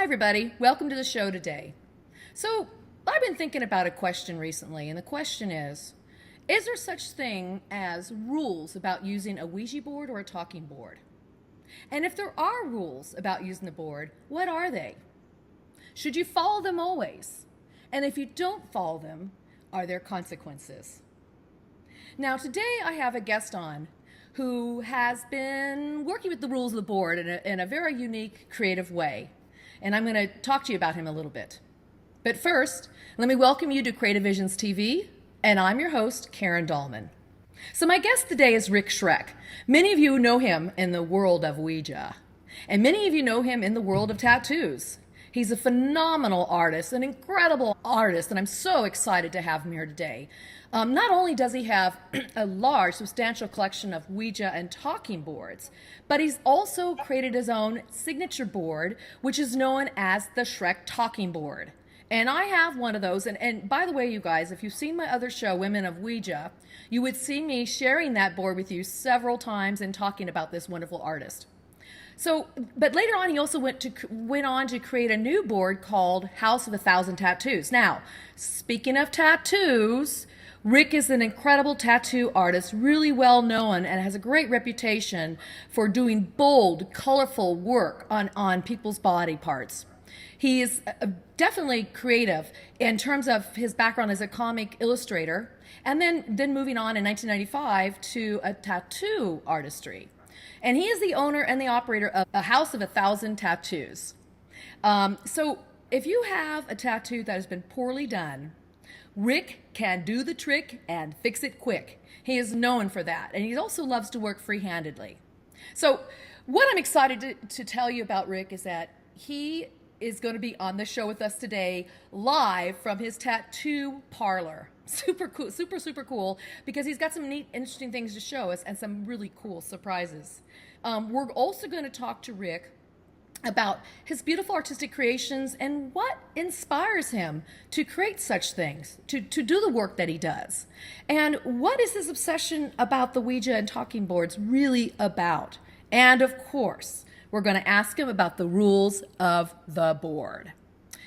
everybody. Welcome to the show today. So, I've been thinking about a question recently, and the question is there such thing as rules about using a Ouija board or a talking board? And if there are rules about using the board, what are they? Should you follow them always? And if you don't follow them, are there consequences? Now, today I have a guest on who has been working with the rules of the board in a very unique, creative way. And I'm going to talk to you about him a little bit. But first, let me welcome you to Creative Visions TV, and I'm your host, Karen Dahlman. So my guest today is Rick Schreck. Many of you know him in the world of Ouija, and many of you know him in the world of tattoos. He's a phenomenal artist, an incredible artist, and I'm so excited to have him here today. Not only does he have a large, substantial collection of Ouija and talking boards, but he's also created his own signature board, which is known as the Schreck Talking Board. And I have one of those, and by the way, you guys, if you've seen my other show, Women of Ouija, you would see me sharing that board with you several times and talking about this wonderful artist. So, but later on, he also went on to create a new board called House of 1,000 Tattoos. Now, speaking of tattoos, Rick is an incredible tattoo artist, really well known, and has a great reputation for doing bold, colorful work on people's body parts. He is definitely creative in terms of his background as a comic illustrator, and then moving on in 1995 to a tattoo artistry. And he is the owner and the operator of a House of 1,000 Tattoos. So if you have a tattoo that has been poorly done, Rick can do the trick and fix it quick. He is known for that, and he also loves to work free-handedly. So what I'm excited to tell you about Rick is that he is going to be on the show with us today live from his tattoo parlor. Super cool, super cool, because he's got some neat, interesting things to show us and some really cool surprises. We're also going to talk to Rick about his beautiful artistic creations and what inspires him to create such things, to do the work that he does. And what is his obsession about the Ouija and talking boards really about? And of course, we're going to ask him about the rules of the board.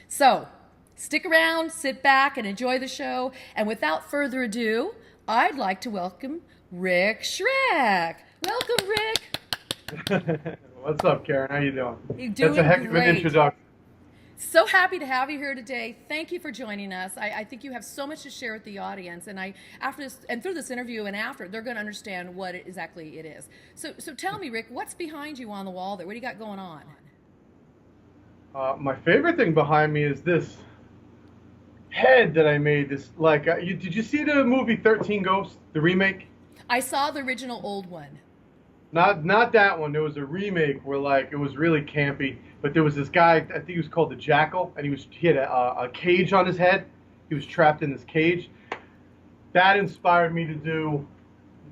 So, stick around, sit back, and enjoy the show. And without further ado, I'd like to welcome Rick Schreck. Welcome, Rick. What's up, Karen? How you doing? You're doing That's a heck of an introduction. So happy to have you here today. Thank you for joining us. I think you have so much to share with the audience, and after this and through this interview and after, they're going to understand what exactly it is. So tell me, Rick, what's behind you on the wall there? What do you got going on? My favorite thing behind me is this head that I made. This did you see the movie 13 Ghosts, the remake? I saw the original old one. Not that one. There was a remake where it was really campy, but there was this guy, I think he was called the Jackal, and he had a cage on his head. He was trapped in this cage. That inspired me to do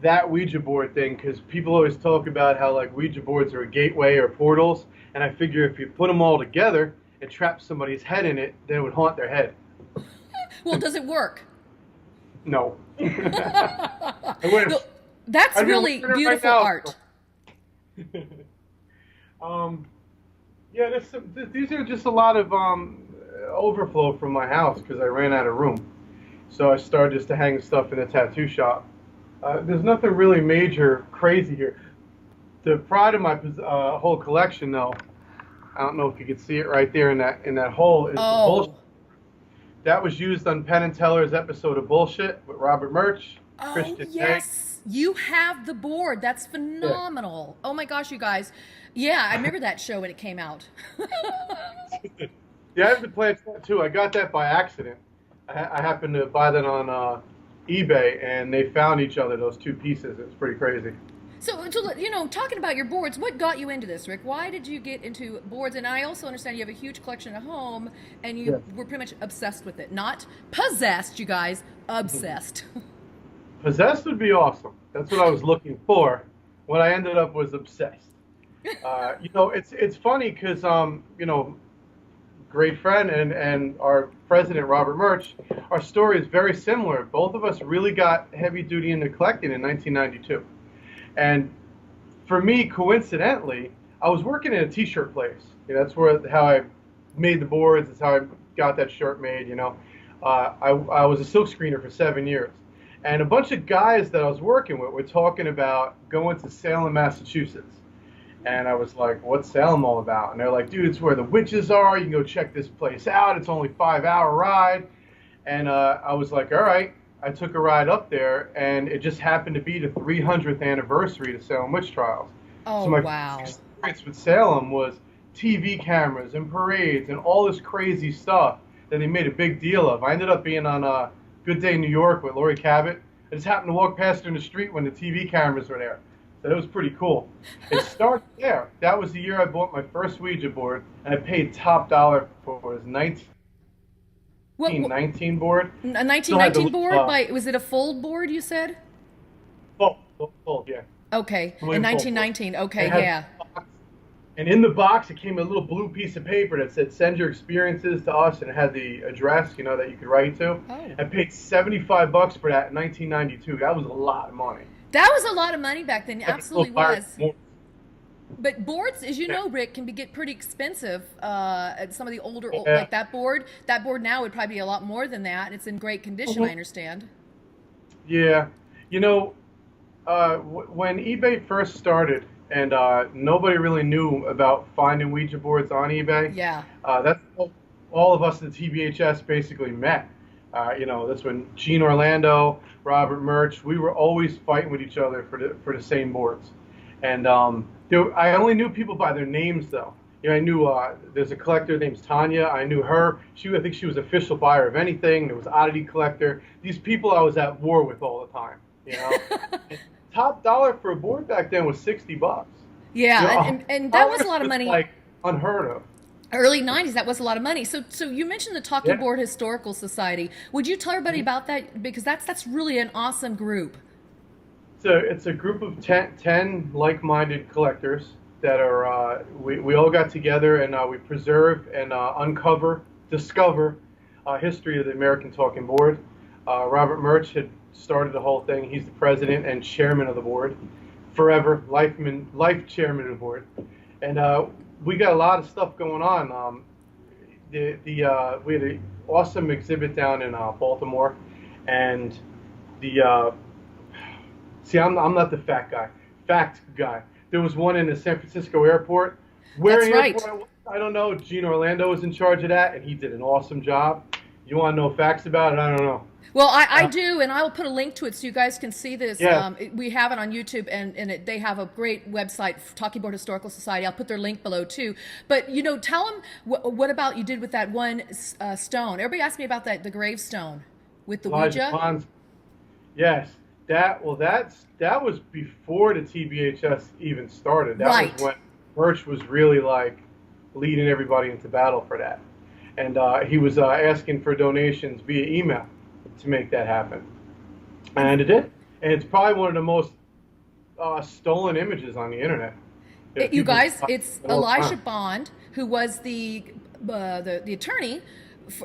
that Ouija board thing, because people always talk about how Ouija boards are a gateway or portals, and I figure if you put them all together and trap somebody's head in it, then it would haunt their head. Well, does it work? No. That's really beautiful art. Yeah, these are just a lot of overflow from my house because I ran out of room. So I started just to hang stuff in the tattoo shop. There's nothing really major crazy here. The pride of my whole collection, though, I don't know if you can see it right there in that hole, is the bullshit. That was used on Penn and Teller's episode of Bullshit with Robert Murch, Christian yes. You have the board. That's phenomenal. Yeah. Oh my gosh, you guys. Yeah, I remember that show when it came out. Yeah, I have the PLANCHETTE too. I got that by accident. I happened to buy that on eBay, and they found each other, those two pieces. It was pretty crazy. So, talking about your boards, what got you into this, Rick? Why did you get into boards? And I also understand you have a huge collection at home, and you were pretty much obsessed with it. Not possessed, you guys. Obsessed. Possessed would be awesome. That's what I was looking for. What I ended up was obsessed. It's funny because great friend and our president Robert Murch, our story is very similar. Both of us really got heavy duty into collecting in 1992, and for me, coincidentally, I was working in a T-shirt place. That's how I made the boards. That's how I got that shirt made. I was a silk screener for 7 years, and a bunch of guys that I was working with were talking about going to Salem, Massachusetts. And I was like, what's Salem all about? And they're like, dude, it's where the witches are. You can go check this place out. It's only a 5-hour ride. And I was like, all right. I took a ride up there, and it just happened to be the 300th anniversary of Salem witch trials. Oh, So my wow. first experience with Salem was TV cameras and parades and all this crazy stuff that they made a big deal of. I ended up being on Good Day New York with Lori Cabot. I just happened to walk past her in the street when the TV cameras were there. So that was pretty cool. It started there. That was the year I bought my first Ouija board, and I paid top dollar for it. It was 1919 board. A 1919 board? Was it a fold board, you said? Fold, yeah. Okay, in William 1919. Okay, It had yeah. a box, and in the box, it came a little blue piece of paper that said, send your experiences to us, and it had the address, that you could write to. Oh. I paid $75 for that in 1992. That was a lot of money. That was a lot of money back then. It absolutely was. More. But boards, as you know, Rick, can get pretty expensive. At some of the older, Yeah. like that board. That board now would probably be a lot more than that. It's in great condition, I understand. Yeah. When eBay first started, and nobody really knew about finding Ouija boards on eBay. Yeah. That's all of us at the TBHS basically met. That's when Gene Orlando, Robert Murch, we were always fighting with each other for the same boards. And I only knew people by their names, though. I knew there's a collector named Tanya. I knew her. I think she was official buyer of anything. There was oddity collector. These people I was at war with all the time. And top dollar for a board back then was $60. Yeah, and that was a lot of money. Like unheard of. Early 90s, that was a lot of money. So you mentioned the Talking Board Historical Society. Would you tell everybody about that? Because that's really an awesome group. So it's a group of 10 like-minded collectors that are, we all got together, and we preserve and discover history of the American Talking Board. Robert Murch had started the whole thing. He's the president and chairman of the board, forever, life chairman of the board. And we got a lot of stuff going on. We had an awesome exhibit down in Baltimore, and I'm not the fact guy. There was one in the San Francisco airport. Where That's right. Airport, I don't know. Gene Orlando was in charge of that, and he did an awesome job. You want to know facts about it? I don't know. Well, I do, and I will put a link to it so you guys can see this. Yeah. We have it on YouTube, and they have a great website, Talking Board Historical Society. I'll put their link below, too. But, tell them what about you did with that one stone. Everybody asked me about the gravestone with the Ouija. Pons. Yes. That was before the TBHS even started. That was when Birch was really leading everybody into battle for that. And he was asking for donations via email to make that happen. And it did. And it's probably one of the most stolen images on the internet. You guys, it's Elijah Bond, who was the attorney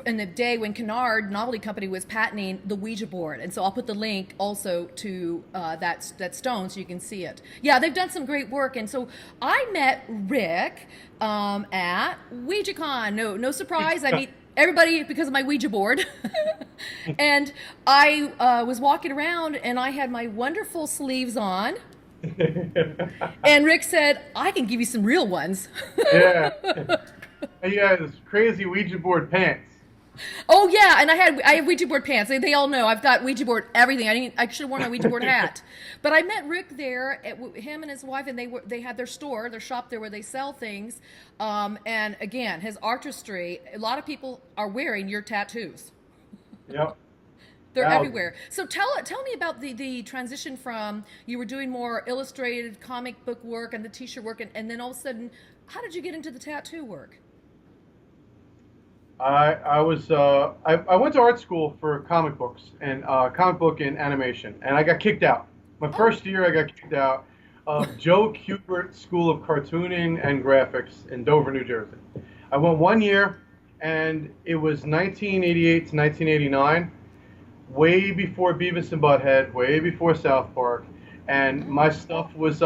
in the day when Kennard Novelty Company was patenting the Ouija board. And so I'll put the link also to that stone so you can see it. Yeah, they've done some great work. And so I met Rick at OuijaCon. No surprise. I meet everybody because of my Ouija board. And I was walking around and I had my wonderful sleeves on. And Rick said, I can give you some real ones. Yeah. Yeah, this crazy Ouija board pants. Oh yeah, and I have Ouija board pants. They all know I've got Ouija board everything. I should have worn my Ouija board hat. But I met Rick there, him and his wife, and they had their shop there where they sell things. And again, his artistry. A lot of people are wearing your tattoos. Yep. They're everywhere. So tell me about the transition from you were doing more illustrated comic book work and the T-shirt work, and then all of a sudden, how did you get into the tattoo work? I went to art school for comic books and comic book and animation, and I got kicked out. My first year, I got kicked out of Joe Kubert School of Cartooning and Graphics in Dover, New Jersey. I went 1 year, and it was 1988 to 1989, way before Beavis and Butthead, way before South Park, and my stuff was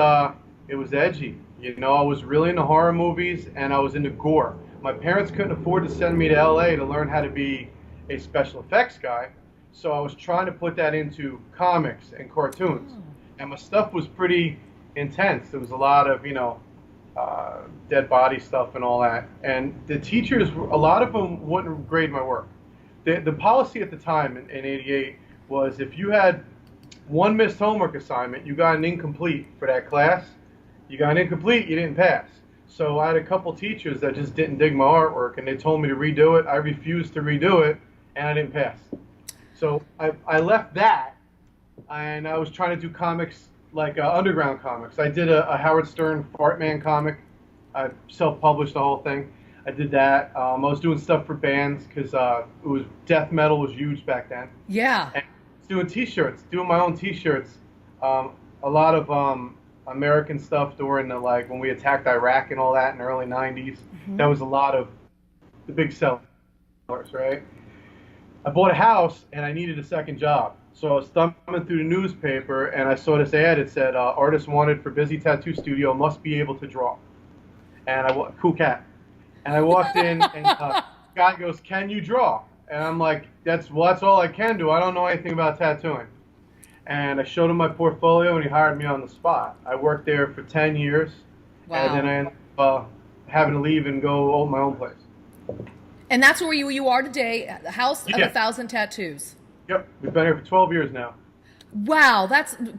it was edgy. I was really into horror movies, and I was into gore. My parents couldn't afford to send me to LA to learn how to be a special effects guy, so I was trying to put that into comics and cartoons. And my stuff was pretty intense. There was a lot of, dead body stuff and all that. And the teachers, a lot of them wouldn't grade my work. The policy at the time in '88 was if you had one missed homework assignment, you got an incomplete for that class. You got an incomplete, you didn't pass. So I had a couple teachers that just didn't dig my artwork, and they told me to redo it. I refused to redo it, and I didn't pass. So I left that, and I was trying to do comics, like underground comics. I did a Howard Stern Fart Man comic. I self-published the whole thing. I did that. I was doing stuff for bands because it was death metal was huge back then. Yeah. And doing T-shirts, doing my own T-shirts. A lot of American stuff during the when we attacked Iraq and all that in the early '90s. Mm-hmm. That was a lot of the big sellers, right? I bought a house and I needed a second job. So I was thumbing through the newspaper and I saw this ad. It said, artist wanted for busy tattoo studio, must be able to draw. And cool cat. And I walked in and guy goes, can you draw? And I'm like, that's all I can do. I don't know anything about tattooing. And I showed him my portfolio and he hired me on the spot. I worked there for 10 years. Wow. And then I ended up having to leave and go own my own place. And that's where you are today, the House of 1,000 Tattoos. Yep, we've been here for 12 years now. Wow,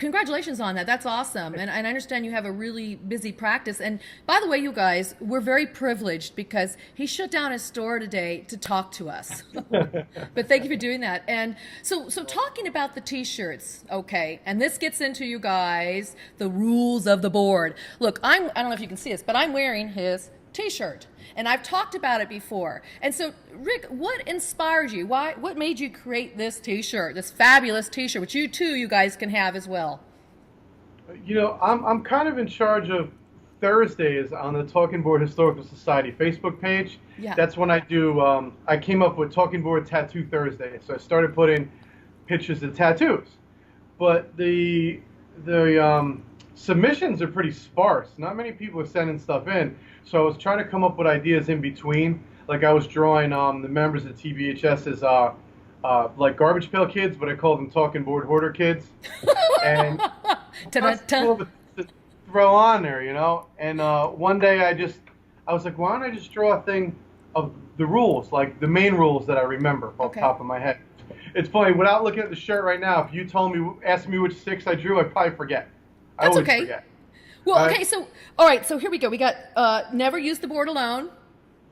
congratulations on that. That's awesome. And I understand you have a really busy practice. And by the way, you guys, we're very privileged because he shut down his store today to talk to us. But thank you for doing that. And so talking about the T-shirts, okay, and this gets into, you guys, the rules of the board. Look, I don't know if you can see this, but I'm wearing his T-shirt. And I've talked about it before. And so, Rick, what inspired you? What made you create this T-shirt, this fabulous T-shirt, which you guys can have as well? I'm kind of in charge of Thursdays on the Talking Board Historical Society Facebook page. Yeah. That's when I do, I came up with Talking Board Tattoo Thursday. So I started putting pictures of tattoos. But the submissions are pretty sparse. Not many people are sending stuff in. So I was trying to come up with ideas in between. Like I was drawing the members of TBHS as like garbage pail kids, but I called them talking board hoarder kids. And to throw on there, And one day I was like, why don't I just draw a thing of the rules, like the main rules that I remember off the top of my head. It's funny, without looking at the shirt right now, if you asked me which 6 I drew, I'd probably forget. I always forget. Well, okay, all right, so here we go. We got never use the board alone.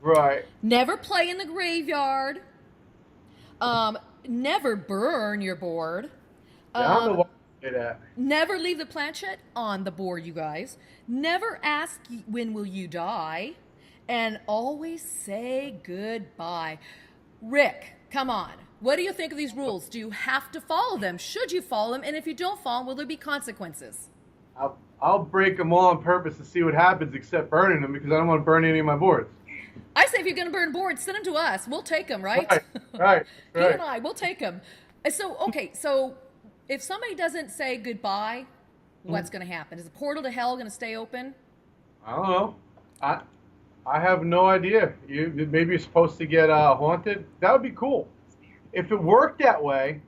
Right. Never play in the graveyard. Never burn your board. I don't know why I say that. Never leave the planchette on the board, you guys. Never ask when will you die. And always say goodbye. Rick, come on. What do you think of these rules? Do you have to follow them? Should you follow them? And if you don't follow them, will there be consequences? I'll break them all on purpose to see what happens, except burning them, because I don't want to burn any of my boards. I say if you're going to burn boards, send them to us. We'll take them, right? Right. He and I, we'll take them. So if somebody doesn't say goodbye, what's going to happen? Is the portal to hell going to stay open? I don't know. I have no idea. Maybe you're supposed to get haunted. That would be cool. If it worked that way,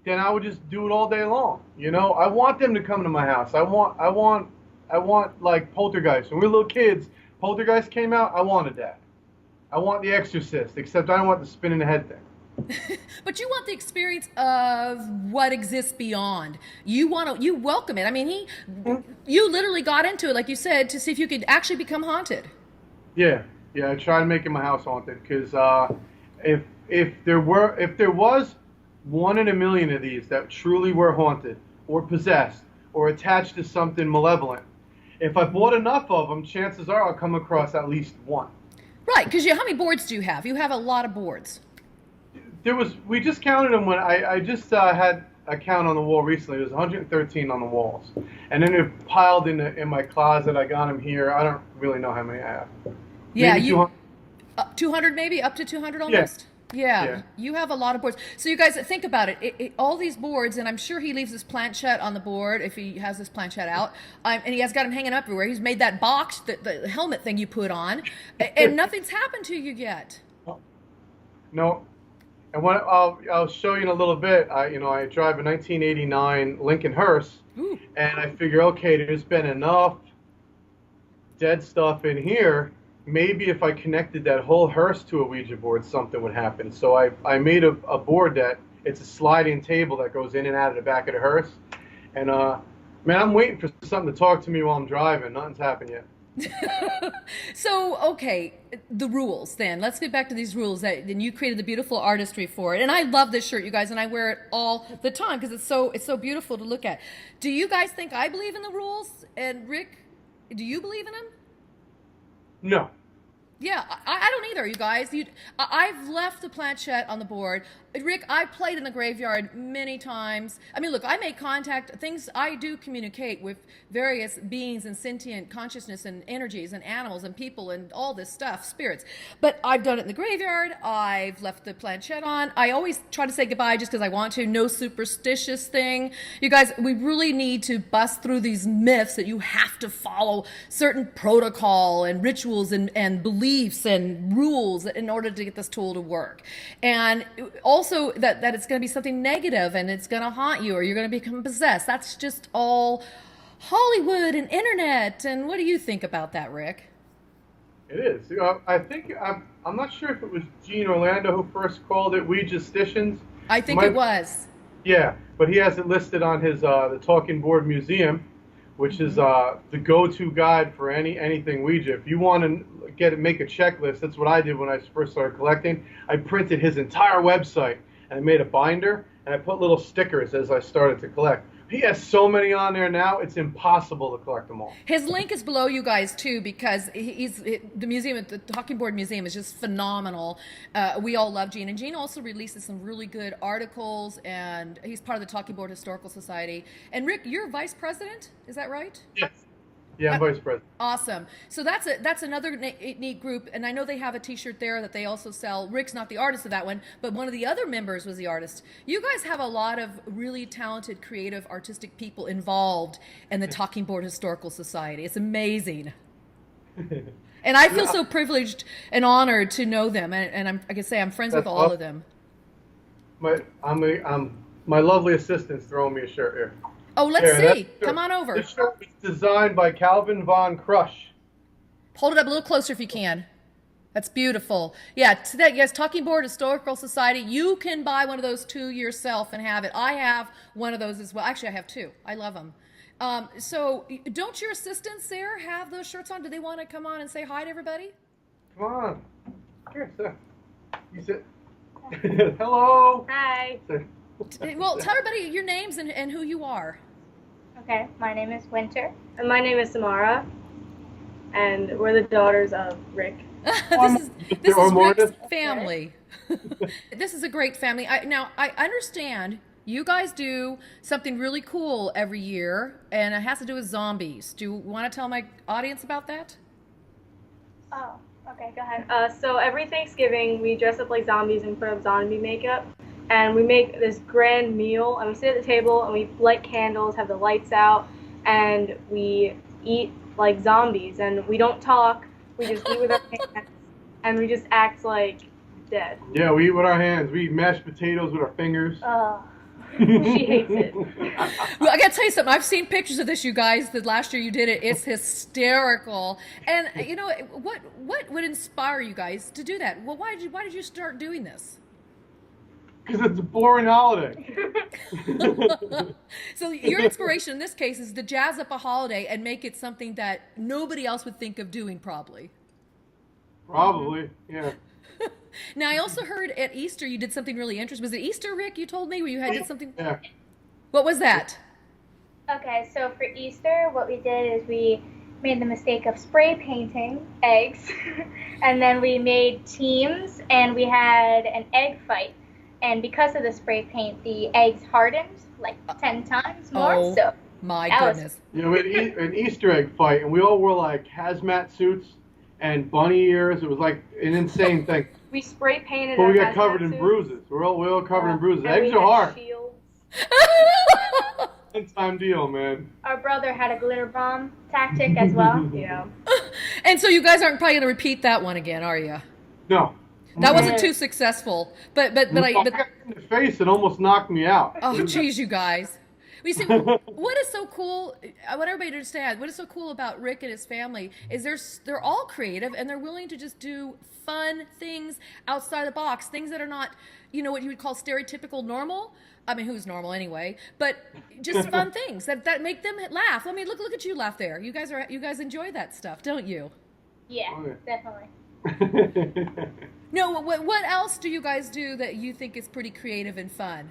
then I would just do it all day long. I want them to come to my house. I want like Poltergeist. When we were little kids, Poltergeist came out, I wanted that. I want The Exorcist, except I don't want the spin in the head thing. But you want the experience of what exists beyond. You welcome it. I mean, you literally got into it, like you said, to see if you could actually become haunted. Yeah, I tried making my house haunted because if there was 1 in a million of these that truly were haunted or possessed or attached to something malevolent, if I bought enough of them, chances are I'll come across at least one. Right, because how many boards do you have? You have a lot of boards. We just counted them when I just had a count on the wall recently. There's 113 on the walls. And then they're piled in my closet. I got them here. I don't really know how many I have. Yeah, maybe 200 maybe? Up to 200 almost? Yeah, Yeah. you have a lot of boards. So you guys think about it. All these boards, and I'm sure he leaves his planchette on the board if he has his planchette out, and he has got him hanging up everywhere. He's made that box, the helmet thing you put on, and nothing's happened to you yet. No. And what I'll show you in a little bit. I drive a 1989 Lincoln hearse, Ooh. and I figure, okay, there's been enough dead stuff in here. Maybe if I connected that whole hearse to a Ouija board, something would happen. So I made a board that it's a sliding table that goes in and out of the back of the hearse. And man, I'm waiting for something to talk to me while I'm driving. Nothing's happened yet. So, okay, the rules then. Let's get back to these rules and you created the beautiful artistry for it. And I love this shirt, you guys, and I wear it all the time because it's so beautiful to look at. Do you guys think I believe in the rules? And Rick, do you believe in them? No. Yeah, I don't either, you guys. I've left the planchette on the board. Rick, I've played in the graveyard many times. I mean, look, I make contact. I do communicate with various beings and sentient consciousness and energies and animals and people and all this stuff, spirits. But I've done it in the graveyard. I've left the planchette on. I always try to say goodbye just because I want to. No superstitious thing. You guys, we really need to bust through these myths that you have to follow certain protocol and rituals and beliefs and rules in order to get this tool to work. And also that it's going to be something negative and it's going to haunt you or you're going to become possessed. That's just all Hollywood and internet. And what do you think about that, Rick? It is. I think I'm not sure if it was Gene Orlando who first called it Ouijastitions. I think it was. Yeah, but he has it listed on his the Talking Board Museum, which is the go-to guide for anything Ouija. If you want to make a checklist, that's what I did when I first started collecting. I printed his entire website and I made a binder and I put little stickers as I started to collect. He has so many on there now, it's impossible to collect them all. His link is below you guys too because the museum, the Talking Board Museum is just phenomenal. We all love Gene, and Gene also releases some really good articles, and he's part of the Talking Board Historical Society. And Rick, you're vice president, is that right? Yes. Yeah, I'm vice president. Awesome. So that's another neat group, and I know they have a T-shirt there that they also sell. Rick's not the artist of that one, but one of the other members was the artist. You guys have a lot of really talented, creative, artistic people involved in the Talking Board Historical Society. It's amazing. And I feel so privileged and honored to know them, and I can say I'm friends with all of them. My lovely assistant's throwing me a shirt here. Oh, let's see. Come on over. This shirt was designed by Calvin Von Crush. Hold it up a little closer if you can. That's beautiful. Yeah, today, yes, Talking Board Historical Society. You can buy one of those too yourself and have it. I have one of those as well. Actually, I have two. I love them. So don't your assistants there have those shirts on? Do they want to come on and say hi to everybody? Come on. Here, sit. You sit. Hello. Hi. Well, tell everybody your names and who you are. Okay, my name is Winter. And my name is Samara, and we're the daughters of Rick. This is Rick's family. This is a great family. Now, I understand you guys do something really cool every year, and it has to do with zombies. Do you want to tell my audience about that? Oh, okay, go ahead. So every Thanksgiving, we dress up like zombies and put up zombie makeup, and we make this grand meal, and we sit at the table, and we light candles, have the lights out, and we eat like zombies, and we don't talk, we just eat with our hands, and we just act like dead. Yeah, we eat with our hands. We eat mashed potatoes with our fingers. She hates it. Well, I gotta tell you something. I've seen pictures of this, you guys. The last year you did it, it's hysterical. And you know what would inspire you guys to do that? Well, why did you start doing this? Because it's a boring holiday. So your inspiration in this case is to jazz up a holiday and make it something that nobody else would think of doing, probably. Probably, yeah. Now, I also heard at Easter you did something really interesting. Was it Easter, Rick, you told me, where you did something? Yeah. What was that? Okay, so for Easter, what we did is we made the mistake of spray painting eggs, and then we made teams, and we had an egg fight. And because of the spray paint, the eggs hardened like 10 times more. Oh, so my that goodness. You know, we had an Easter egg fight, and we all wore like hazmat suits and bunny ears. It was like an insane thing. We spray painted. But we our got covered in hazmat bruises. We're all covered in bruises. and Eggs we are had hard. shields. One-time deal, man. Our brother had a glitter bomb tactic as well. Yeah. And so you guys aren't probably going to repeat that one again, are you? No. That wasn't too successful. But I got in the face and almost knocked me out. oh, geez, you guys. We see what is so cool. I want everybody to understand what is so cool about Rick and his family is they're all creative and they're willing to just do fun things outside the box, things that are not, you know, what you would call stereotypical normal. I mean, who's normal anyway? But just fun things that make them laugh. I mean, look at you laugh there. You guys enjoy that stuff, don't you? Yeah, Oh, definitely. No, what else do you guys do that you think is pretty creative and fun?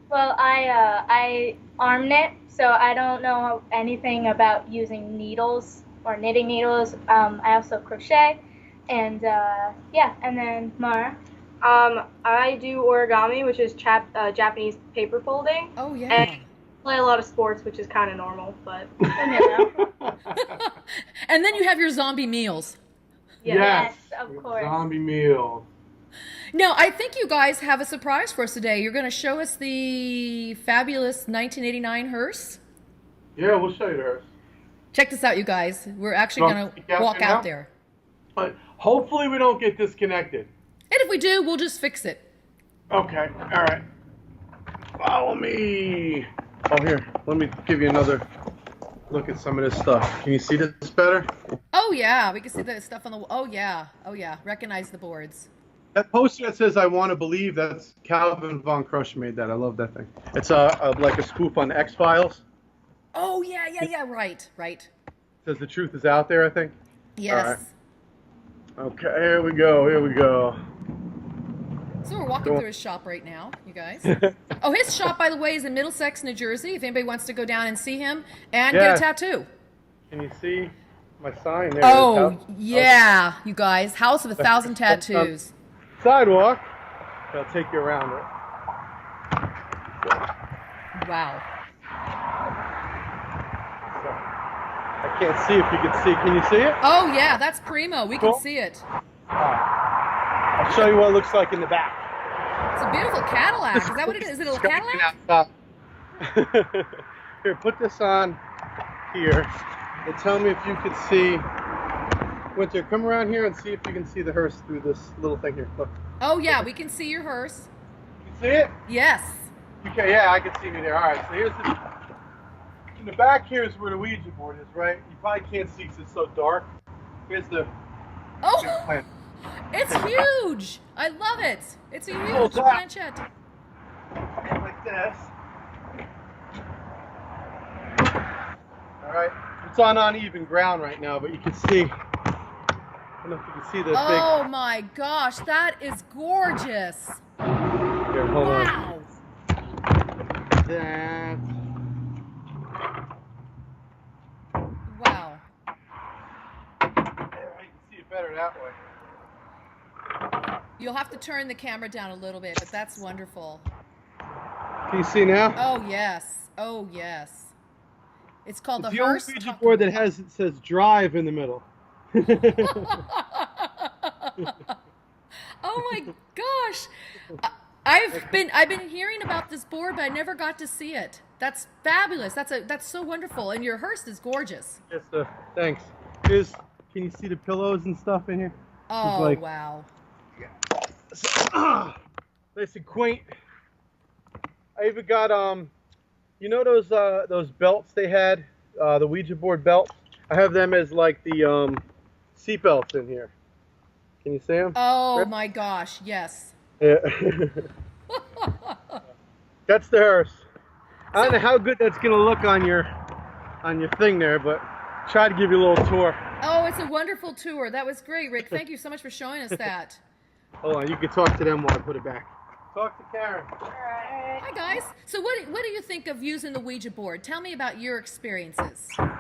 Well, I arm knit, so I don't know anything about using needles or knitting needles. I also crochet, and yeah, and then Mara. I do origami, which is Japanese paper folding. Oh yeah. And play a lot of sports, which is kind of normal, but You know. And then you have your zombie meals. Yes, of course. Zombie meal. Now, I think you guys have a surprise for us today. You're going to show us the fabulous 1989 hearse. Yeah, we'll show you hers. Check this out, you guys. We're actually going to walk out there. But hopefully we don't get disconnected. And if we do, we'll just fix it. Okay, all right. Follow me. Oh, here, let me give you another look at some of this stuff. Can you see this better? Oh, yeah. We can see the stuff on the wall. Oh, yeah. Oh, yeah. Recognize the boards. That poster that says "I want to believe," that's Calvin Von Crush made that. I love that thing. It's like a spoof on X-Files. Oh, yeah, yeah, yeah. Right, right. Says the truth is out there, I think. Yes. All right. Okay, here we go. Here we go. So we're walking through his shop right now, you guys. Oh, his shop, by the way, is in Middlesex, New Jersey, if anybody wants to go down and see him and get a tattoo. Can you see my sign there? Oh, yeah, you guys. House of 1,000 Tattoos. Sidewalk. I'll take you around it. Wow. So, I can't see if you can see. Can you see it? Oh, yeah, that's primo. We can Cool. see it. I'll show you what it looks like in the back. It's a beautiful Cadillac. Is that what it is? Is it a Cadillac? Outside. Here, put this on here. And tell me if you could see. Winter, come around here and see if you can see the hearse through this little thing here. Look. Oh, yeah, we can see your hearse. You see it? Yes. Okay, yeah, I can see me there. All right, so here's in the back here is where the Ouija board is, right? You probably can't see because it's so dark. Here's the Oh, plan. it's huge. I love it. It's a huge Hold that. planchette. Like this. All right, it's on uneven ground right now, but you can see. I don't know if you can see the Oh, my gosh. That is gorgeous. big. Here, hold on. Wow. That. Wow. There, I can see it better that way. You'll have to turn the camera down a little bit, but that's wonderful. Can you see now? Oh, yes. Oh, yes. It's called It's the the only hearse. Ouija board that says drive in the middle. Oh my gosh. I've been hearing about this board, but I never got to see it. That's fabulous. That's so wonderful. And your hearse is gorgeous. Yes, thanks. Can you see the pillows and stuff in here? Oh, like- wow. Nice and quaint. I even got you know those belts they had, the Ouija board belts. I have them as like the seat belts in here. Can you see them? Oh Rip? my gosh, yes. Yeah. That's the hearse. I don't know how good that's gonna look on your thing there, but try to give you a little tour. Oh, it's a wonderful tour. That was great, Rick. Thank you so much for showing us that. Hold on, you can talk to them while I put it back. Talk to Karen. Alright. Hi guys. So what do you think of using the Ouija board? Tell me about your experiences. Well,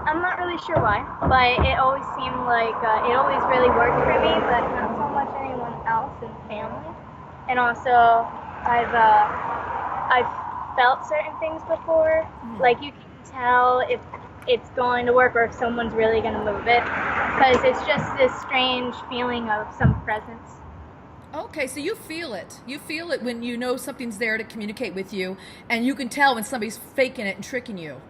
I'm not really sure why, but it always seemed like it always really worked for me, but not so much anyone else in the family. And also, I've felt certain things before, like you can tell if it's going to work or if someone's really going to move it, because it's just this strange feeling of some presence. Okay, so you feel it. You feel it when you know something's there to communicate with you, and you can tell when somebody's faking it and tricking you.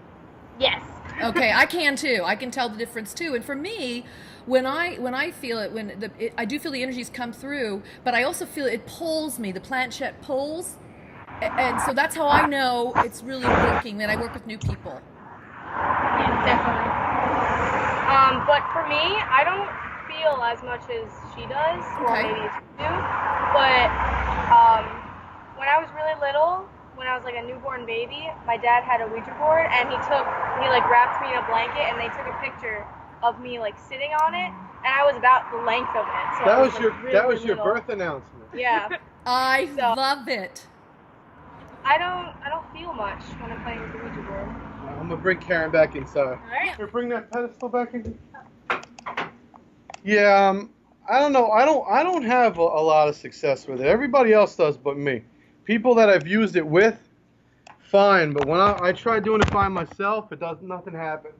Yes. Okay, I can too. I can tell the difference too. And for me, when I feel it, I do feel the energies come through, but I also feel it pulls me. The planchette pulls, and so that's how I know it's really working when I work with new people. Yeah, definitely. But for me, I don't feel as much as she does, or Okay. maybe it's you. But when I was really little, when I was like a newborn baby, my dad had a Ouija board, and he like wrapped me in a blanket, and they took a picture of me like sitting on it, and I was about the length of it. So That I was like, your really your little. birth announcement. Yeah. I So- love it. I don't feel much when I'm playing with the Ouija board. I'm gonna bring Karen back inside. Alright. Here, bring that pedestal back in. Yeah, I don't know. I don't have a lot of success with it. Everybody else does, but me. People that I've used it with, fine. But when I try doing it by myself, nothing happens.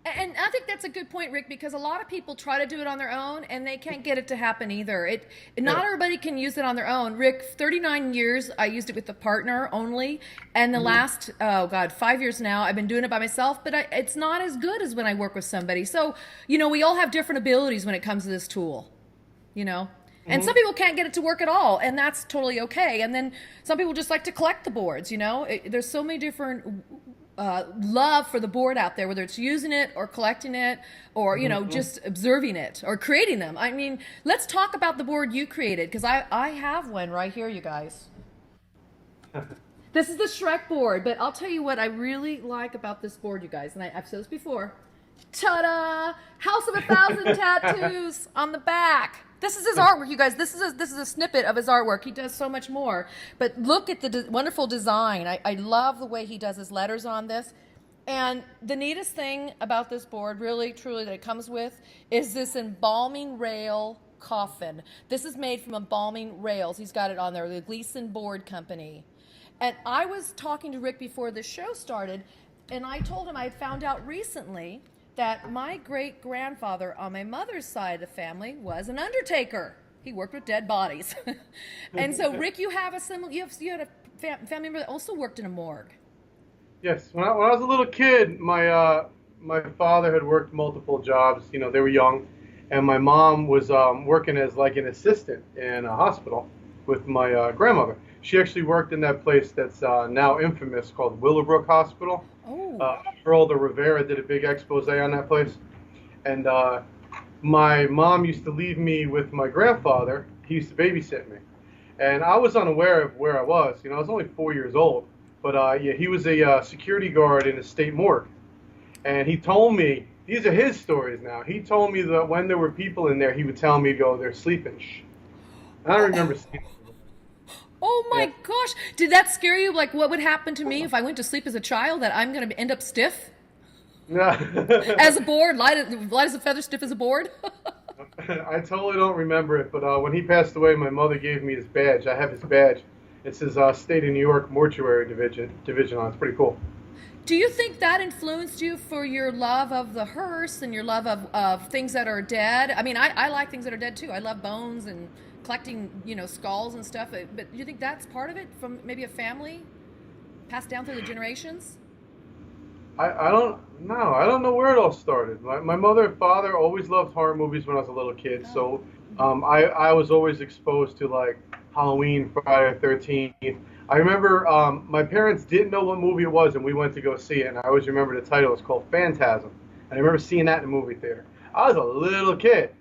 And I think that's a good point, Rick, because a lot of people try to do it on their own, and they can't get it to happen either. Not everybody can use it on their own. Rick, 39 years, I used it with a partner only, and the last, 5 years now, I've been doing it by myself, but it's not as good as when I work with somebody. So, we all have different abilities when it comes to this tool, And some people can't get it to work at all, and that's totally okay. And then some people just like to collect the boards, There's so many different love for the board out there, whether it's using it or collecting it or, just observing it or creating them. I mean, let's talk about the board you created, because I have one right here, you guys. This is the Schreck board, but I'll tell you what I really like about this board, you guys, and I've said this before. Ta-da! House of 1,000 tattoos on the back. This is his artwork, you guys. This is a snippet of his artwork. He does so much more. But look at the wonderful design. I love the way he does his letters on this. And the neatest thing about this board, really, truly, that it comes with is this embalming rail coffin. This is made from embalming rails. He's got it on there, the Gleason Board Company. And I was talking to Rick before the show started, and I told him I had found out recently that my great-grandfather on my mother's side of the family was an undertaker. He worked with dead bodies. And so, Rick, you had a family member that also worked in a morgue. Yes, when I was a little kid, my father had worked multiple jobs. They were young, and my mom was working as like an assistant in a hospital with my grandmother. She actually worked in that place that's now infamous called Willowbrook Hospital. Oh. Geraldo Rivera did a big expose on that place. And my mom used to leave me with my grandfather. He used to babysit me. And I was unaware of where I was. I was only 4 years old. But he was a security guard in a state morgue. And he told me, these are his stories now. He told me that when there were people in there, he would tell me, they're sleeping. Shh. I don't remember seeing. Oh my gosh. Did that scare you? Like, what would happen to me if I went to sleep as a child, that I'm going to end up stiff as a board, light as a feather, stiff as a board? I totally don't remember it, but when he passed away, my mother gave me his badge. I have his badge. It says State of New York Mortuary Division on it. It's pretty cool. Do you think that influenced you for your love of the hearse and your love of things that are dead? I mean, I like things that are dead too. I love bones and collecting, skulls and stuff. But do you think that's part of it, from maybe a family passed down through the generations? I don't know. I don't know where it all started. My mother and father always loved horror movies when I was a little kid. So I was always exposed to like Halloween, Friday the 13th. I remember my parents didn't know what movie it was, and we went to go see it. And I always remember the title. It's called Phantasm. And I remember seeing that in the movie theater. I was a little kid.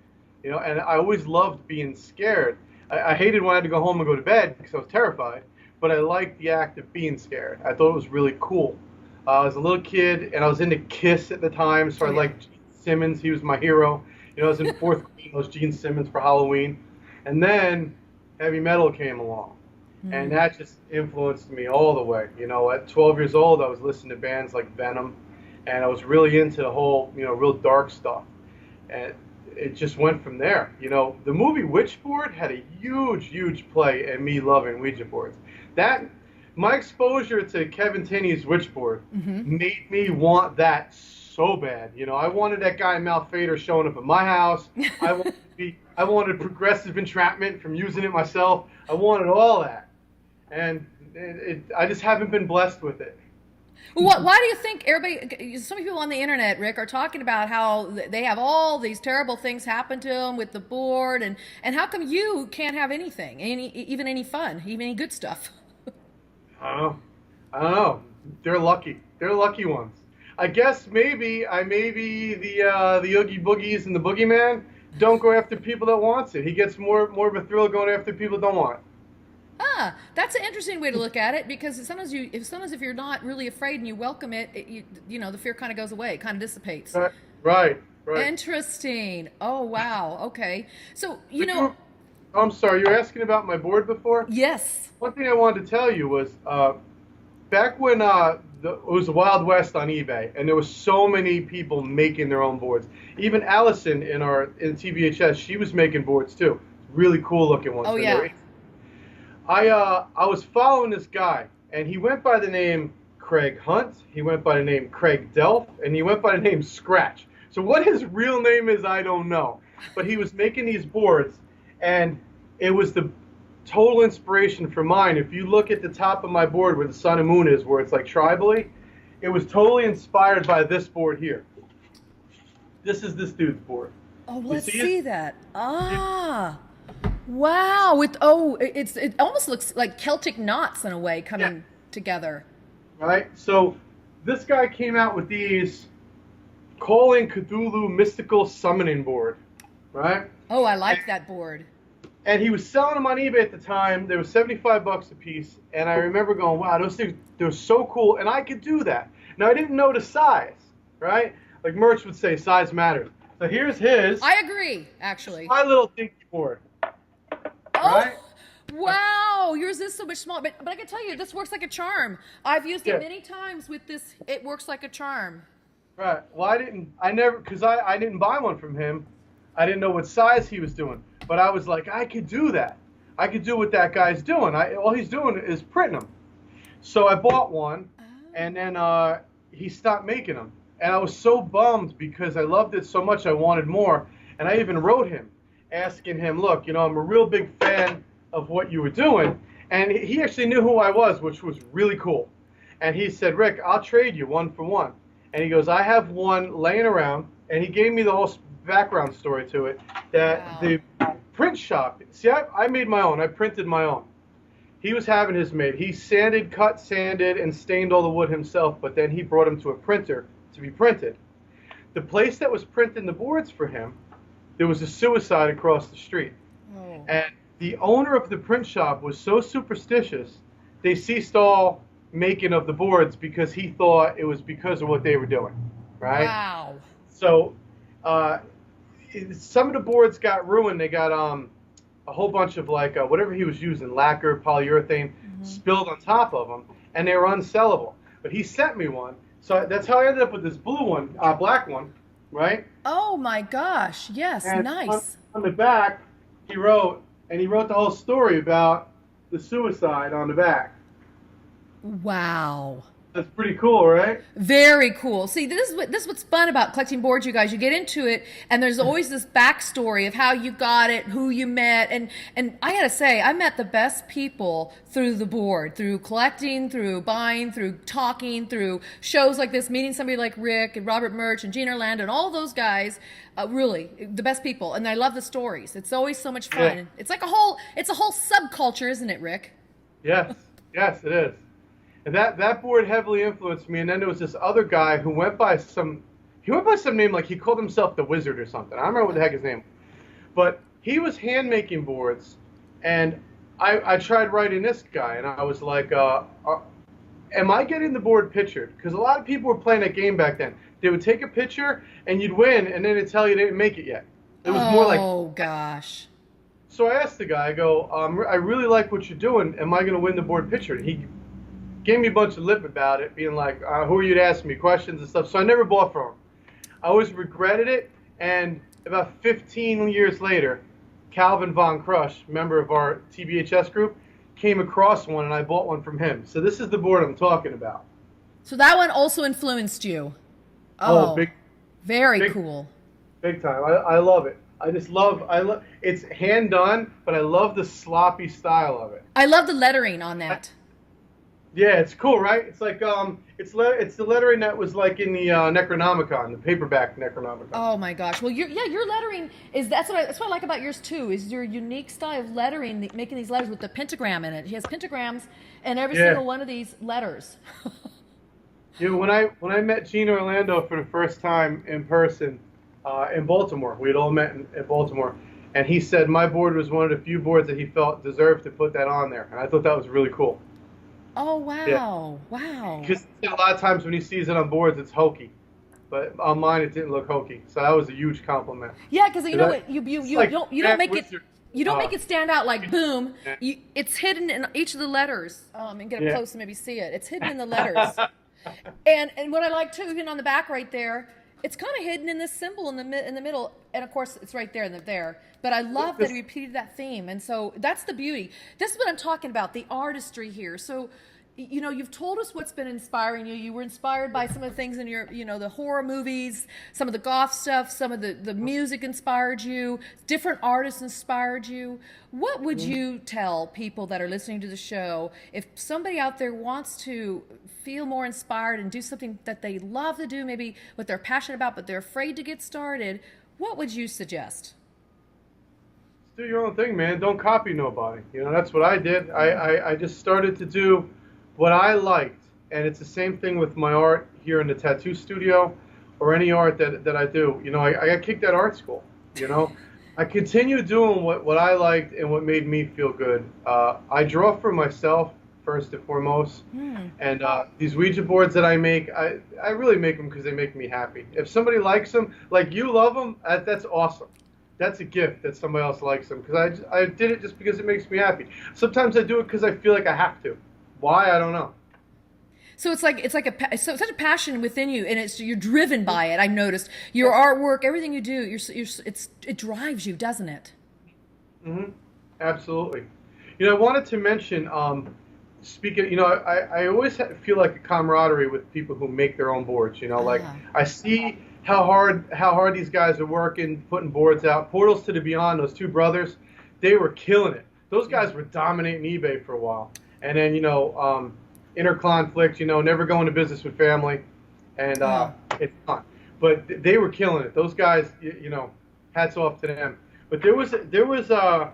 And I always loved being scared. I hated when I had to go home and go to bed because I was terrified, but I liked the act of being scared. I thought it was really cool. I was a little kid, and I was into Kiss at the time, so I liked Gene Simmons. He was my hero. I was in fourth grade. I was Gene Simmons for Halloween. And then heavy metal came along, and that just influenced me all the way. At 12 years old, I was listening to bands like Venom, and I was really into the whole, real dark stuff. And it just went from there. The movie Witchboard had a huge play in me loving Ouija boards. My exposure to Kevin Tinney's Witchboard made me want that so bad. You know, I wanted that guy Mal Fader showing up at my house. I wanted progressive entrapment from using it myself. I wanted all that, and I just haven't been blessed with it. Why do you think everybody, so many people on the internet, Rick, are talking about how they have all these terrible things happen to them with the board, and how come you can't have anything, even any fun, even any good stuff? I don't know. They're lucky. They're lucky ones. I guess maybe the Oogie Boogies and the Boogeyman don't go after people that wants it. He gets more of a thrill going after people that don't want it. Ah, that's an interesting way to look at it, because sometimes if you're not really afraid and you welcome it, you know, the fear kind of goes away, it kind of dissipates. Right. Interesting. Oh wow. Okay. So I'm sorry, you were asking about my board before? Yes. One thing I wanted to tell you was back when it was the Wild West on eBay, and there was so many people making their own boards. Even Allison in TBHS, she was making boards too. Really cool looking ones. Oh yeah. I was following this guy, and he went by the name Craig Hunt, he went by the name Craig Delph, and he went by the name Scratch. So what his real name is, I don't know. But he was making these boards, and it was the total inspiration for mine. If you look at the top of my board where the sun and moon is, where it's like tribally, it was totally inspired by this board here. This is this dude's board. Oh, let's see that. Ah. Wow! It almost looks like Celtic knots in a way coming together. Right. So this guy came out with these Calling Cthulhu Mystical Summoning Board. Right. Oh, I like that board. And he was selling them on eBay at the time. They were $75 a piece. And I remember going, "Wow, those things, they're so cool." And I could do that. Now I didn't know the size. Right. Like Merch would say, size matters. So here's his. I agree, actually. My little dinky board. Right? Wow, yours is so much smaller. But I can tell you, this works like a charm. I've used it many times with this. It works like a charm. Right. Well, I didn't buy one from him. I didn't know what size he was doing. But I was like, I could do that. I could do what that guy's doing. All he's doing is printing them. So I bought one, and then he stopped making them. And I was so bummed because I loved it so much I wanted more. And I even wrote him, asking him, look, you know, I'm a real big fan of what you were doing. And he actually knew who I was, which was really cool. And he said, Rick, I'll trade you one for one. And he goes, I have one laying around. And he gave me the whole background story to it, that the print shop, see, I made my own. I printed my own. He was having his made. He cut, sanded, and stained all the wood himself, but then he brought him to a printer to be printed. The place that was printing the boards for him, there was a suicide across the street. Oh. And the owner of the print shop was so superstitious, they ceased all making of the boards because he thought it was because of what they were doing, right? Wow. So some of the boards got ruined. They got a whole bunch of whatever he was using, lacquer, polyurethane, spilled on top of them, and they were unsellable. But he sent me one. So that's how I ended up with this black one, right? Oh my gosh! Yes, and nice. On the back, he wrote the whole story about the suicide on the back. Wow. That's pretty cool, right? Very cool. See, this is what's fun about collecting boards, you guys. You get into it, and there's always this backstory of how you got it, who you met, and I gotta say, I met the best people through the board, through collecting, through buying, through talking, through shows like this, meeting somebody like Rick and Robert Murch and Gene Orlando and all those guys. Really, the best people, and I love the stories. It's always so much fun. Yeah. It's like a whole subculture, isn't it, Rick? Yes, yes, it is. And that board heavily influenced me. And then there was this other guy who went by some name, like he called himself the Wizard or something. I don't remember what the heck his name was. But he was hand making boards, and I tried writing this guy, and I was like, am I getting the board pictured? Because a lot of people were playing that game back then. They would take a picture, and you'd win, and then they'd tell you they didn't make it yet. It was more like... Oh, gosh. So I asked the guy, I go, I really like what you're doing. Am I going to win the board pictured? He gave me a bunch of lip about it, being like, who are you to ask me questions and stuff. So I never bought from him. I always regretted it, and about 15 years later, Calvin Von Crush, member of our TBHS group, came across one, and I bought one from him. So this is the board I'm talking about. So that one also influenced you. Oh, big, very big, cool. big time. I love it. I love it's hand done, but I love the sloppy style of it. I love the lettering on that. Yeah, it's cool, right? It's like it's the lettering that was like in the Necronomicon, the paperback Necronomicon. Oh my gosh! Well, your lettering that's what I like about yours too. Is your unique style of lettering, making these letters with the pentagram in it. He has pentagrams in every single one of these letters. Yeah, when I met Gene Orlando for the first time in person in Baltimore, we had all met in Baltimore, and he said my board was one of the few boards that he felt deserved to put that on there, and I thought that was really cool. Oh wow! Yeah. Wow! Because a lot of times when he sees it on boards, it's hokey, but on mine it didn't look hokey, so that was a huge compliment. Yeah, because you know what, you don't make it. You don't make it stand out like boom. It's hidden in each of the letters. And get up close and maybe see it. It's hidden in the letters. and what I like too, even on the back right there, it's kind of hidden in this symbol in the middle, and of course it's right there and there. But I love that he repeated that theme, and so that's the beauty. This is what I'm talking about, the artistry here. So, you know, you've told us what's been inspiring you. You were inspired by some of the things in your, you know, the horror movies, some of the goth stuff, some of the music inspired you, different artists inspired you. What would you tell people that are listening to the show if somebody out there wants to feel more inspired and do something that they love to do, maybe what they're passionate about, but they're afraid to get started? What would you suggest? Do your own thing, man. Don't copy nobody. You know, that's what I did. I just started to do what I liked, and it's the same thing with my art here in the tattoo studio or any art that I do. You know, I got kicked out of art school. You know, I continue doing what I liked and what made me feel good. I draw for myself first and foremost, and these Ouija boards that I make, I really make them because they make me happy. If somebody likes them, like you love them, that's awesome. That's a gift that somebody else likes them, because I did it just because it makes me happy. Sometimes I do it because I feel like I have to. Why? I don't know. So it's such a passion within you, and you're driven by it. I've noticed your artwork, everything you do, it drives you, doesn't it? Absolutely. You know, I wanted to mention, speaking, you know, I always feel like a camaraderie with people who make their own boards. You know, like I see how hard these guys are working, putting boards out. Portals to the Beyond, those two brothers, they were killing it. Those guys were dominating eBay for a while. And then, you know, inner conflict, you know, never go into business with family. And it's fun. But they were killing it. Those guys, you know, hats off to them. But there was a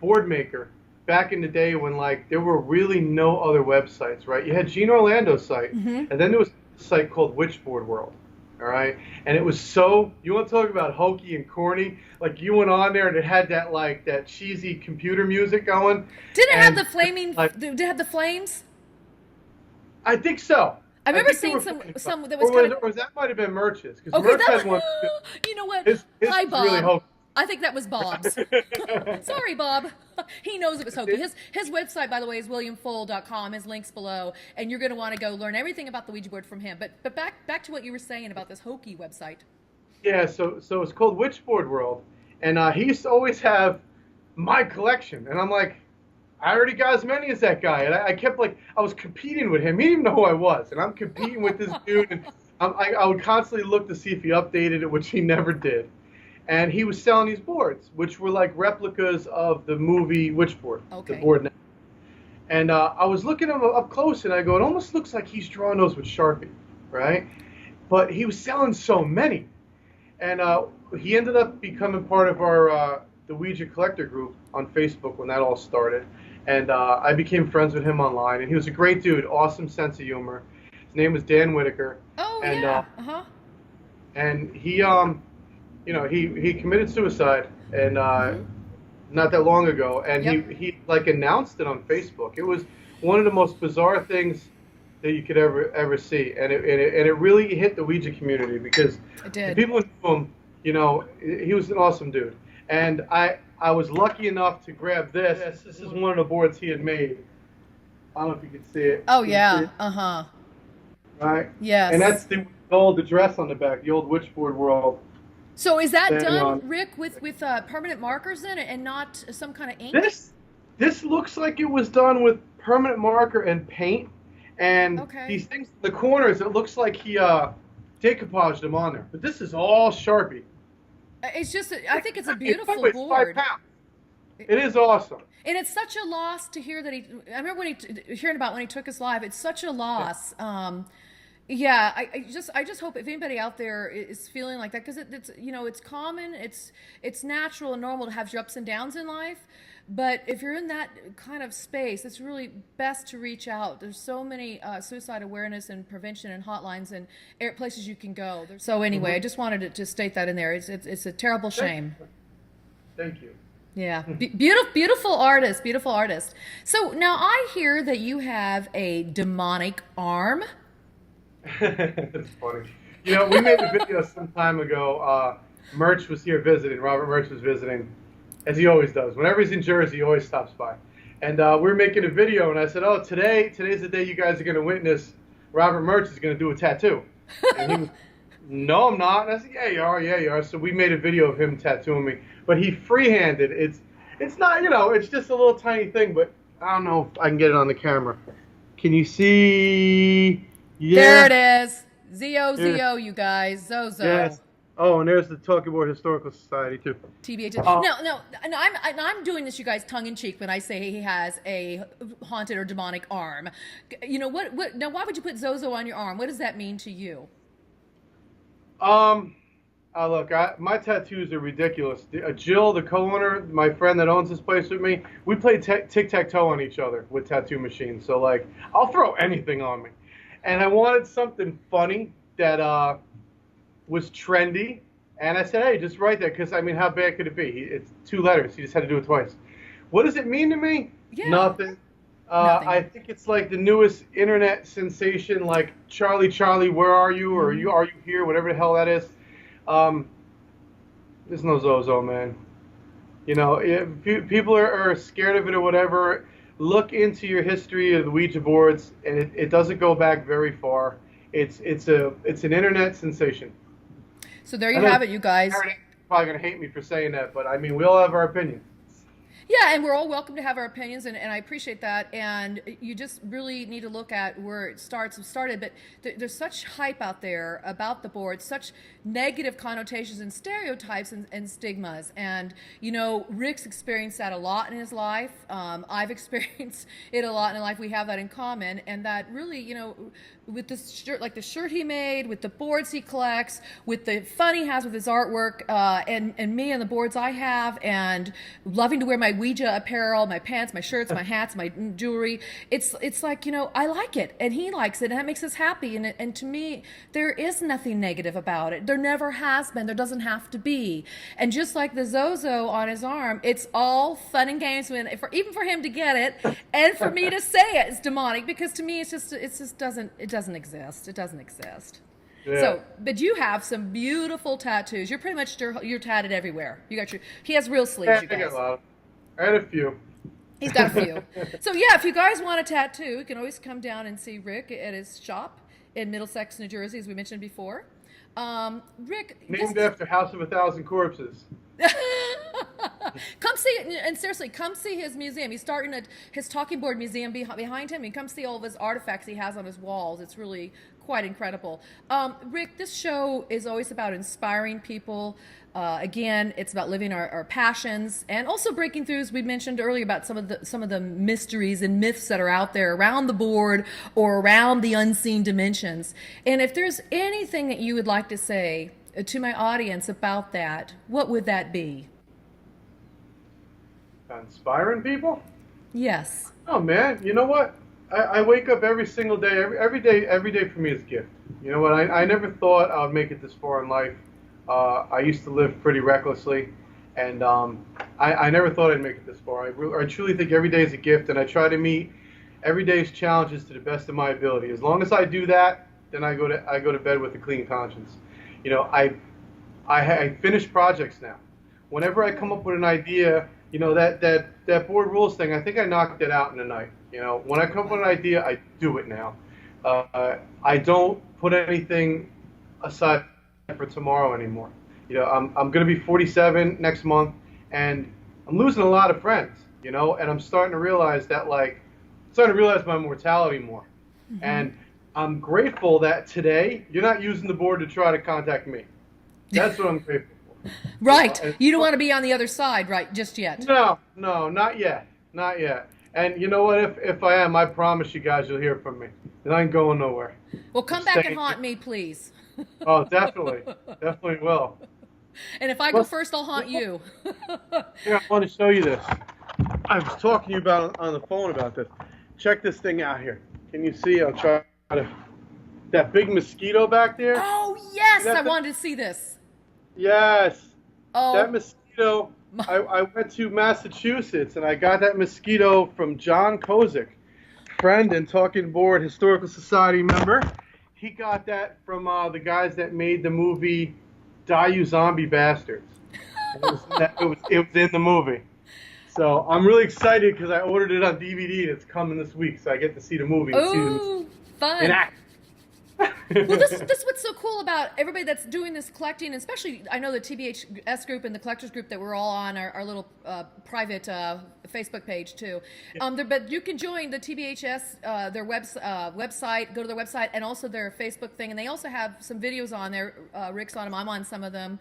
board maker back in the day when, like, there were really no other websites, right? You had Gene Orlando's site, and then there was a site called Witchboard World. All right, and it was so, you want to talk about hokey and corny? Like, you went on there and it had that cheesy computer music going. Did it have the flaming? Did it have the flames? I think so. I remember seeing some that was kind of. Or that might have been Merch's. Okay, Merch had one. You know what? His Hi, Bob. really hokey. I think that was Bob's. Sorry, Bob. He knows it was hokey. His website, by the way, is williamfull.com. His link's below, and you're going to want to go learn everything about the Ouija board from him. But back to what you were saying about this hokey website. Yeah, so it's called Witchboard World, and he used to always have my collection, and I'm like, I already got as many as that guy, and I kept, like, I was competing with him. He didn't even know who I was, and I'm competing with this dude, and I would constantly look to see if he updated it, which he never did. And he was selling these boards, which were like replicas of the movie Witchboard, the board. And I was looking at him up close, and I go, it almost looks like he's drawing those with Sharpie, right? But he was selling so many. And he ended up becoming part of our the Ouija collector group on Facebook when that all started. And I became friends with him online, and he was a great dude, awesome sense of humor. His name was Dan Whitaker. Oh, and, yeah. And he, you know, he committed suicide, and not that long ago, and he like announced it on Facebook. It was one of the most bizarre things that you could ever see, and it really hit the Ouija community, because the people who knew him, you know, he was an awesome dude. And I was lucky enough to grab this. This is one of the boards he had made. I don't know if you can see it. Oh, yeah. Right? Yes. And that's the old address on the back, the old Witchboard World. So is that done, Rick, with permanent markers in it and not some kind of ink? This looks like it was done with permanent marker and paint. And these things, the corners, it looks like he decoupaged them on there. But this is all Sharpie. It's just, I think it's a beautiful It's board. 5 pounds. It is awesome. And it's such a loss to hear that I remember hearing about when he took his life. It's such a loss. Yeah, I just hope if anybody out there is feeling like that, because it's it's common, it's natural and normal to have your ups and downs in life, but if you're in that kind of space, it's really best to reach out. There's so many suicide awareness and prevention and hotlines and places you can go. So anyway, I just wanted to state that in there. It's a terrible shame. Thank you. Yeah, beautiful artist, beautiful artist. So now I hear that you have a demonic arm. It's funny. We made a video some time ago. Merch was here visiting. Robert Merch was visiting, as he always does. Whenever he's in Jersey, he always stops by. And we were making a video, and I said, "Oh, today's the day you guys are going to witness Robert Merch is going to do a tattoo." And he was, "No, I'm not." And I said, "Yeah, you are. Yeah, you are." So we made a video of him tattooing me, but he freehanded. It's not, it's just a little tiny thing, but I don't know if I can get it on the camera. Can you see? Yeah. There it is. Z-O-Z-O, you guys. Zozo. Yes. Oh, and there's the Talking Board Historical Society, too. TBHS. No, I'm doing this, you guys, tongue-in-cheek when I say he has a haunted or demonic arm. What? Now, why would you put Zozo on your arm? What does that mean to you? Look, my tattoos are ridiculous. Jill, the co-owner, my friend that owns this place with me, we play tic-tac-toe on each other with tattoo machines. So, I'll throw anything on me. And I wanted something funny that was trendy. And I said, hey, just write that, because, how bad could it be? It's 2 letters. He just had to do it twice. What does it mean to me? Yeah. Nothing. Nothing. I think it's like the newest internet sensation, like Charlie, Charlie, where are you? Or are you here? Whatever the hell that is. There's no Zozo, man. If people are scared of it or whatever, look into your history of the Ouija boards, and it doesn't go back very far. It's an internet sensation. So there you have it, you guys. You're probably gonna hate me for saying that, but we all have our opinions. Yeah, and we're all welcome to have our opinions, and I appreciate that. And you just really need to look at where it started. But there's such hype out there about the board, such negative connotations and stereotypes and stigmas. And, Rick's experienced that a lot in his life. I've experienced it a lot in life. We have that in common. And that really, with this shirt, like the shirt he made, with the boards he collects, with the fun he has with his artwork, and me and the boards I have, and loving to wear my Ouija apparel, my pants, my shirts, my hats, my jewelry. It's like, I like it, and he likes it, and that makes us happy. And to me, there is nothing negative about it. There never has been. There doesn't have to be. And just like the Zozo on his arm, it's all fun and games. Even for him to get it, and for me to say it, it's demonic, because to me, it doesn't exist. It doesn't exist. Yeah. So, but you have some beautiful tattoos. You're pretty much you're tatted everywhere. He has real sleeves. You guys. I had a few. He's got a few. So yeah, if you guys want a tattoo, you can always come down and see Rick at his shop in Middlesex, New Jersey, as we mentioned before. Rick, named after House of 1,000 Corpses. Come see, and seriously, come see his museum. He's starting his talking board museum behind him, and come see all of his artifacts he has on his walls. It's really quite incredible. Rick, this show is always about inspiring people. Again, it's about living our passions, and also breaking through, as we mentioned earlier, about some of the mysteries and myths that are out there around the board or around the unseen dimensions. And if there's anything that you would like to say to my audience about that, what would that be? Inspiring people? Yes. Oh man, you know what? I wake up every single day. Every day for me is a gift. You know what? I never thought I would make it this far in life. I used to live pretty recklessly, and I never thought I'd make it this far. I truly think every day is a gift, and I try to meet every day's challenges to the best of my ability. As long as I do that, then I go to bed with a clean conscience. I finish projects now. Whenever I come up with an idea, that board rules thing, I think I knocked it out in a night. When I come up with an idea, I do it now. I don't put anything aside for tomorrow anymore. I'm going to be 47 next month, and I'm losing a lot of friends, and I'm starting to realize that, my mortality more. Mm-hmm. And I'm grateful that today you're not using the board to try to contact me. That's what I'm grateful for. Right. You don't want to be on the other side, right, just yet. No, not yet. Not yet. And you know what? If I am, I promise you guys you'll hear from me. And I ain't going nowhere. Well, come back and haunt me, please. Oh, definitely. Definitely will. And if I go first, I'll haunt you. Here, I want to show you this. I was talking to you about on the phone about this. Check this thing out here. Can you see? I'll try to. That big mosquito back there? Oh, yes. I wanted to see this. Yes. Oh. That mosquito. I went to Massachusetts and I got that mosquito from John Kozik, friend and Talking Board Historical Society member. He got that from the guys that made the movie Die You Zombie Bastards. It was in the movie. So I'm really excited because I ordered it on DVD and it's coming this week, so I get to see the movie. Oh, fun. In action. Well, this is what's so cool about everybody that's doing this collecting, and especially I know the TBHS group and the collectors group that we're all on our little private Facebook page too. But you can join the TBHS their website, go to their website, and also their Facebook thing, and they also have some videos on there. Rick's on them, I'm on some of them.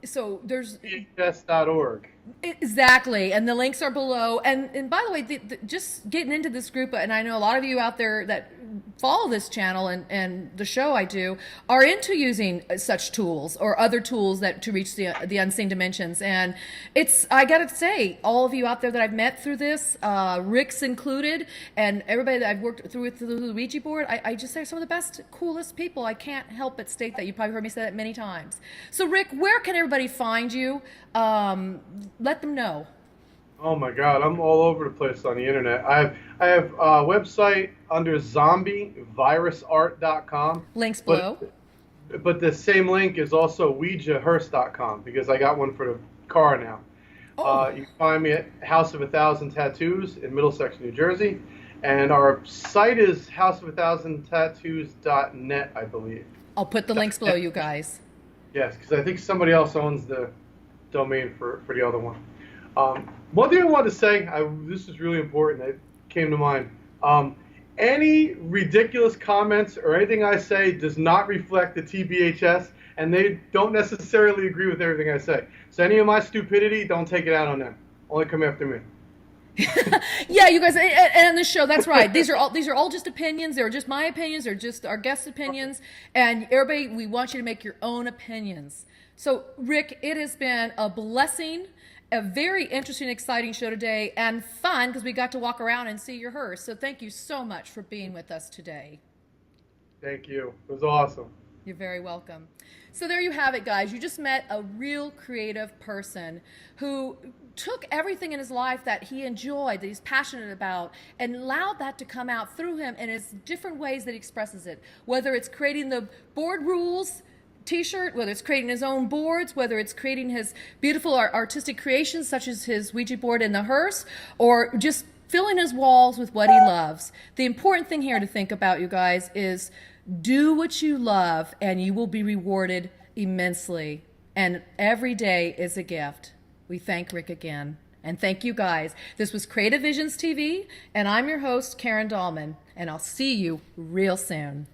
So there's TBHS.org. Exactly, and the links are below. And by the way, just getting into this group, and I know a lot of you out there that follow this channel and the show I do are into using such tools or other tools that to reach the unseen dimensions. And it's, I gotta say, all of you out there that I've met through this, Rick's included, and everybody that I've worked through the Ouija board, I just say some of the best, coolest people. I can't help but state that. You probably heard me say that many times. So Rick, where can everybody find you? Let them know. Oh my God, I'm all over the place on the internet. I have a website under zombievirusart.com. Links below. But the same link is also ouijahearse.com because I got one for the car now. Oh. You can find me at House of 1,000 Tattoos in Middlesex, New Jersey. And our site is houseof1000tattoos.net, I believe. I'll put the links below, you guys. Yes, because I think somebody else owns the domain for the other one. One thing I wanted to say, this is really important, that came to mind. Any ridiculous comments or anything I say does not reflect the TBHS, and they don't necessarily agree with everything I say. So any of my stupidity, don't take it out on them. Only come after me. Yeah, you guys, and on this show, that's right. These are all just opinions. They're just my opinions. They're just our guests' opinions. And everybody, we want you to make your own opinions. So, Rick, it has been a blessing, a very interesting, exciting show today, and fun because we got to walk around and see your hearse. So thank you so much for being with us today. Thank you. It was awesome. You're very welcome. So there you have it, guys. You just met a real creative person who took everything in his life that he enjoyed, that he's passionate about, and allowed that to come out through him in his different ways that he expresses it. Whether it's creating the board rules t-shirt, whether it's creating his own boards, whether it's creating his beautiful artistic creations such as his Ouija board in the hearse, or just filling his walls with what he loves. The important thing here to think about, you guys, is do what you love and you will be rewarded immensely. And every day is a gift. We thank Rick again. And thank you guys. This was Creative Visions TV, and I'm your host, Karen Dahlman, and I'll see you real soon.